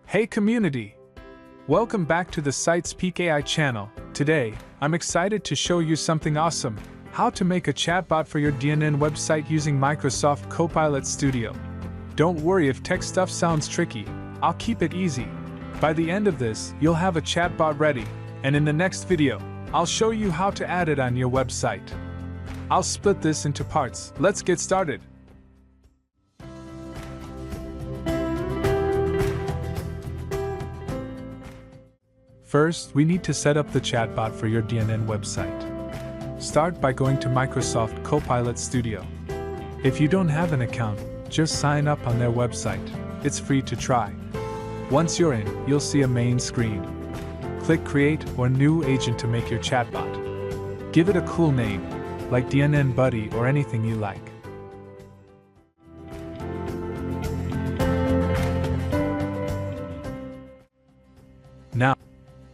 Hey community! Welcome back to the site's Peak AI channel. Today, I'm excited to show you something awesome: how to make a chatbot for your DNN website using Microsoft Copilot Studio. Don't worry if tech stuff sounds tricky, I'll keep it easy. By the end of this, you'll have a chatbot ready, and in the next video, I'll show you how to add it on your website. I'll split this into parts. Let's get started. First, we need to set up the chatbot for your DNN website. Start by going to Microsoft Copilot Studio. If you don't have an account, just sign up on their website. It's free to try. Once you're in, you'll see a main screen. Click Create or New Agent to make your chatbot. Give it a cool name, like DNN Buddy or anything you like.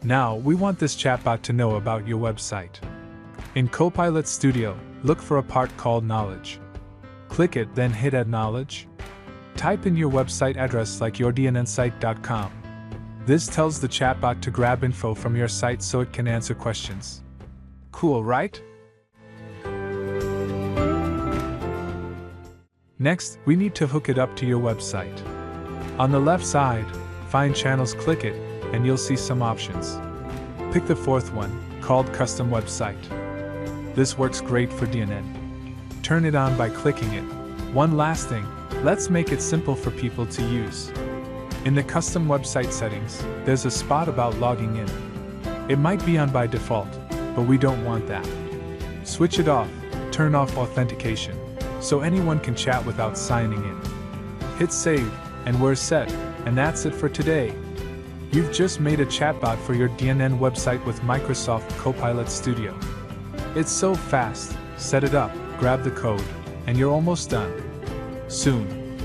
Now, we want this chatbot to know about your website. In Copilot Studio, look for a part called Knowledge. Click it, then hit Add Knowledge. Type in your website address like yourdnnsite.com. This tells the chatbot to grab info from your site so it can answer questions. Cool, right? Next, we need to hook it up to your website. On the left side, find Channels, click it, and you'll see some options. Pick the fourth one, called Custom Website. This works great for DNN. Turn it on by clicking it. One last thing, let's make it simple for people to use. In the Custom Website settings, there's a spot about logging in. It might be on by default, but we don't want that. Switch it off, turn off authentication, so anyone can chat without signing in. Hit Save, and we're set, and that's it for today. You've just made a chatbot for your DNN website with Microsoft Copilot Studio. It's so fast. Set it up, grab the code, and you're almost done. Soon,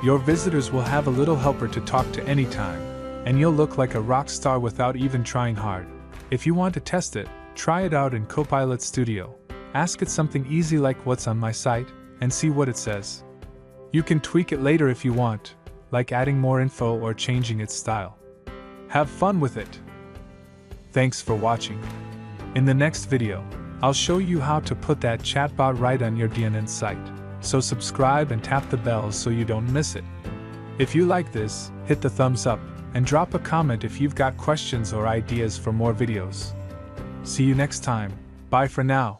your visitors will have a little helper to talk to anytime, and you'll look like a rock star without even trying hard. If you want to test it, try it out in Copilot Studio. Ask it something easy like "What's on my site?" and see what it says. You can tweak it later if you want, like adding more info or changing its style. Have fun with it! Thanks for watching. In the next video, I'll show you how to put that chatbot right on your DNN site, so subscribe and tap the bell so you don't miss it. If you like this, hit the thumbs up, and drop a comment if you've got questions or ideas for more videos. See you next time. Bye for now.